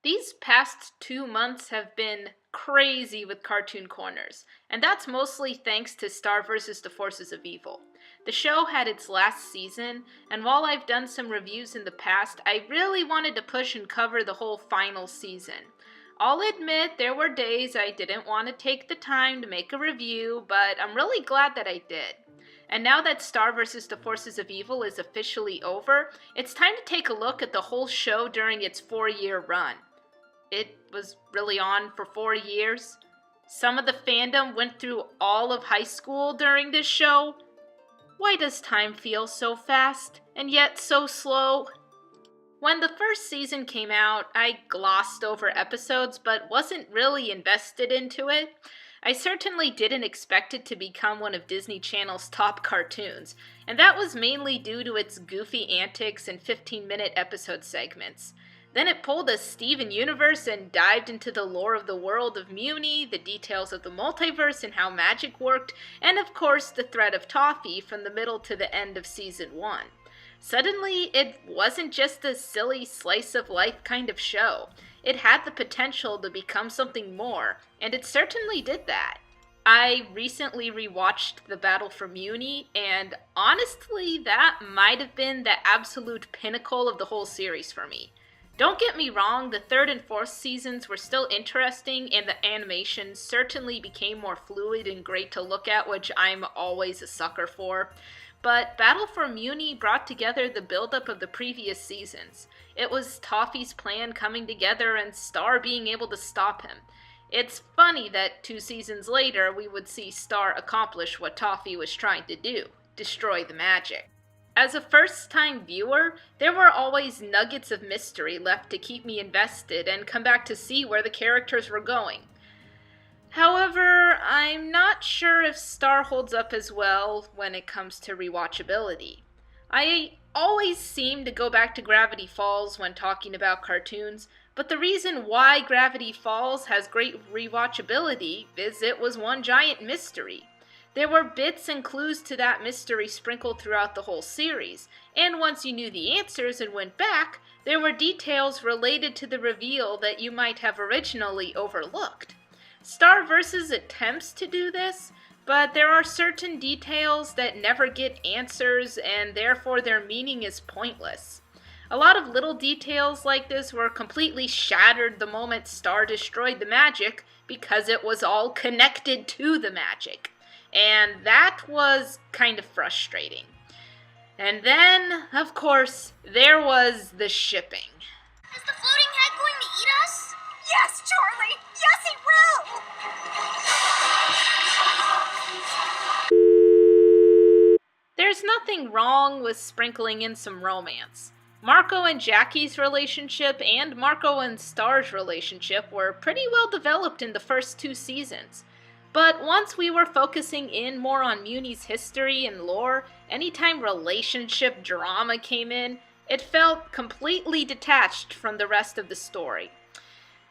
These past 2 months have been crazy with Cartoon Corners, and that's mostly thanks to Star vs. the Forces of Evil. The show had its last season, and while I've done some reviews in the past, I really wanted to push and cover the whole final season. I'll admit there were days I didn't want to take the time to make a review, but I'm really glad that I did. And now that Star vs. the Forces of Evil is officially over, it's time to take a look at the whole show during its 4-year run. It was really on for 4 years. Some of the fandom went through all of high school during this show. Why does time feel so fast, and yet so slow? When the first season came out, I glossed over episodes but wasn't really invested into it. I certainly didn't expect it to become one of Disney Channel's top cartoons, and that was mainly due to its goofy antics and 15-minute episode segments. Then it pulled a Steven Universe and dived into the lore of the world of Muni, the details of the multiverse and how magic worked, and of course the threat of Toffee from the middle to the end of Season 1. Suddenly, it wasn't just a silly slice-of-life kind of show. It had the potential to become something more, and it certainly did that. I recently rewatched The Battle for Muni, and honestly, that might have been the absolute pinnacle of the whole series for me. Don't get me wrong, the third and fourth seasons were still interesting, and the animation certainly became more fluid and great to look at, which I'm always a sucker for. But Battle for Muni brought together the buildup of the previous seasons. It was Toffee's plan coming together and Star being able to stop him. It's funny that 2 seasons later we would see Star accomplish what Toffee was trying to do, destroy the magic. As a first-time viewer, there were always nuggets of mystery left to keep me invested and come back to see where the characters were going. However, I'm not sure if Star holds up as well when it comes to rewatchability. I always seem to go back to Gravity Falls when talking about cartoons, but the reason why Gravity Falls has great rewatchability is it was one giant mystery. There were bits and clues to that mystery sprinkled throughout the whole series, and once you knew the answers and went back, there were details related to the reveal that you might have originally overlooked. Star vs. attempts to do this, but there are certain details that never get answers and therefore their meaning is pointless. A lot of little details like this were completely shattered the moment Star destroyed the magic because it was all connected to the magic. And that was kind of frustrating. And then, of course, there was the shipping. Is the floating head going to eat us? Yes, Charlie! Yes, he will! There's nothing wrong with sprinkling in some romance. Marco and Jackie's relationship and Marco and Star's relationship were pretty well developed in the first 2 seasons. But once we were focusing in more on Muni's history and lore, anytime relationship drama came in, it felt completely detached from the rest of the story.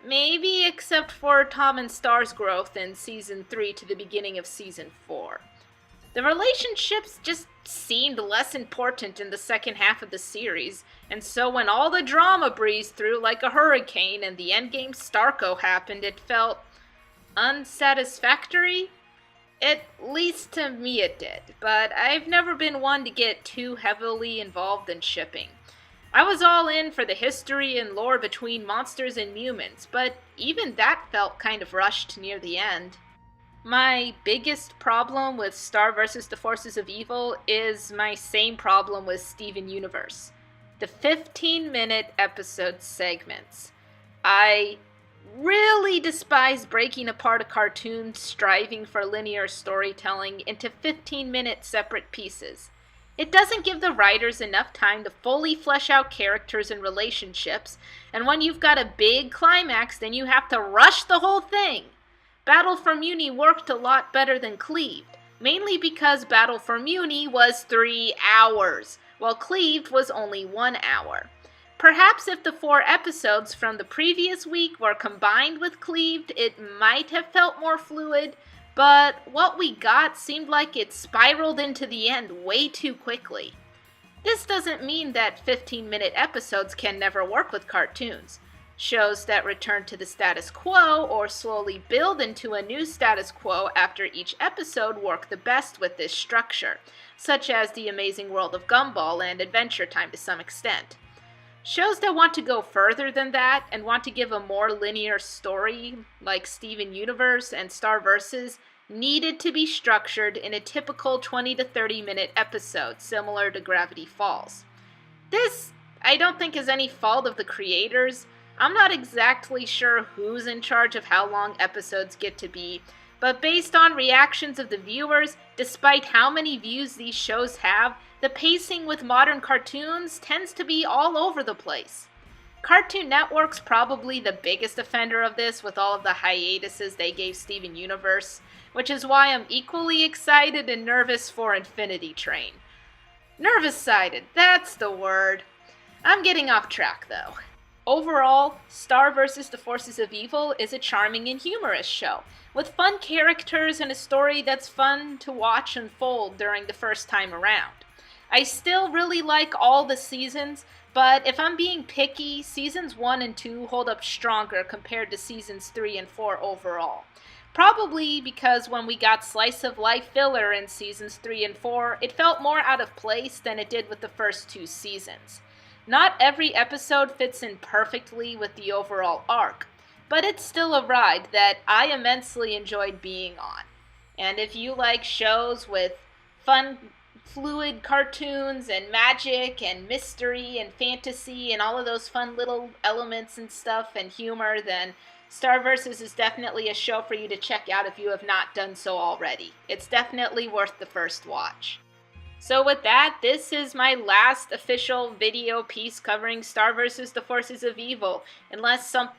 Maybe except for Tom and Star's growth in Season 3 to the beginning of Season 4. The relationships just seemed less important in the second half of the series, and so when all the drama breezed through like a hurricane and the endgame Starco happened, it felt unsatisfactory? At least to me it did, but I've never been one to get too heavily involved in shipping. I was all in for the history and lore between monsters and humans, but even that felt kind of rushed near the end. My biggest problem with Star vs. the Forces of Evil is my same problem with Steven Universe. The 15-minute episode segments. I really despise breaking apart a cartoon striving for linear storytelling into 15-minute separate pieces. It doesn't give the writers enough time to fully flesh out characters and relationships, and when you've got a big climax, then you have to rush the whole thing. Battle for Muni worked a lot better than Cleaved, mainly because Battle for Muni was 3 hours, while Cleaved was only 1 hour. Perhaps if the 4 episodes from the previous week were combined with Cleaved, it might have felt more fluid, but what we got seemed like it spiraled into the end way too quickly. This doesn't mean that 15-minute episodes can never work with cartoons. Shows that return to the status quo or slowly build into a new status quo after each episode work the best with this structure, such as The Amazing World of Gumball and Adventure Time to some extent. Shows that want to go further than that and want to give a more linear story, like Steven Universe and Star Vs, needed to be structured in a typical 20 to 30 minute episode, similar to Gravity Falls. This, I don't think, is any fault of the creators. I'm not exactly sure who's in charge of how long episodes get to be, but based on reactions of the viewers, despite how many views these shows have, the pacing with modern cartoons tends to be all over the place. Cartoon Network's probably the biggest offender of this with all of the hiatuses they gave Steven Universe, which is why I'm equally excited and nervous for Infinity Train. Nervous-sided, that's the word. I'm getting off track though. Overall, Star vs. the Forces of Evil is a charming and humorous show, with fun characters and a story that's fun to watch unfold during the first time around. I still really like all the seasons, but if I'm being picky, seasons 1 and 2 hold up stronger compared to seasons 3 and 4 overall. Probably because when we got slice of life filler in seasons 3 and 4, it felt more out of place than it did with the first 2 seasons. Not every episode fits in perfectly with the overall arc, but it's still a ride that I immensely enjoyed being on. And if you like shows with fun, fluid cartoons and magic and mystery and fantasy and all of those fun little elements and stuff and humor, then Star Vs. is definitely a show for you to check out if you have not done so already. It's definitely worth the first watch. So with that, this is my last official video piece covering Star vs. the Forces of Evil, unless some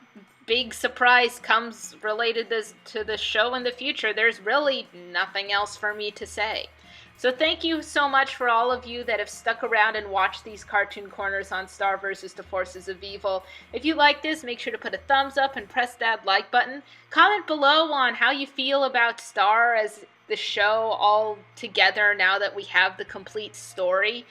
big surprise comes related to the show in the future. There's really nothing else for me to say. So thank you so much for all of you that have stuck around and watched these cartoon corners on Star vs. the Forces of Evil. If you like this, make sure to put a thumbs up and press that like button. Comment below on how you feel about Star as the show all together now that we have the complete story.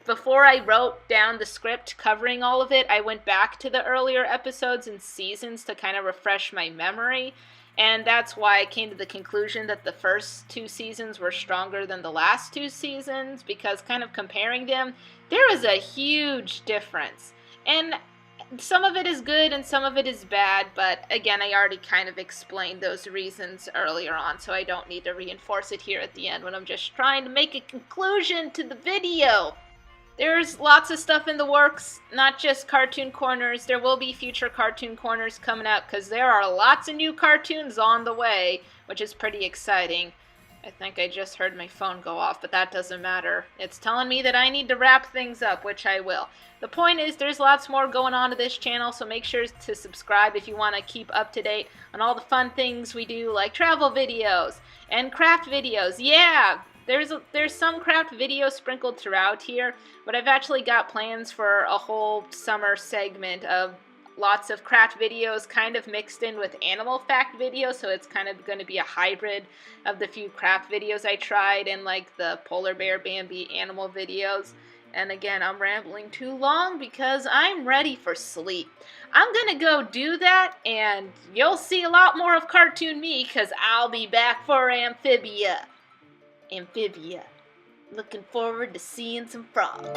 Before I wrote down the script covering all of it, I went back to the earlier episodes and seasons to kind of refresh my memory. And that's why I came to the conclusion that the first 2 seasons were stronger than the last 2 seasons, because kind of comparing them, there is a huge difference. And some of it is good and some of it is bad, but again, I already kind of explained those reasons earlier on, so I don't need to reinforce it here at the end when I'm just trying to make a conclusion to the video. There's lots of stuff in the works, not just cartoon corners. There will be future cartoon corners coming out because there are lots of new cartoons on the way, which is pretty exciting. I think I just heard my phone go off, but that doesn't matter. It's telling me that I need to wrap things up, which I will. The point is, there's lots more going on to this channel, so make sure to subscribe if you want to keep up to date on all the fun things we do, like travel videos and craft videos. Yeah! There's some craft videos sprinkled throughout here, but I've actually got plans for a whole summer segment of lots of craft videos kind of mixed in with animal fact videos, so it's kind of going to be a hybrid of the few craft videos I tried and like the polar bear Bambi animal videos. And again, I'm rambling too long because I'm ready for sleep. I'm going to go do that, and you'll see a lot more of Cartoon Me because I'll be back for Amphibia. Looking forward to seeing some frogs.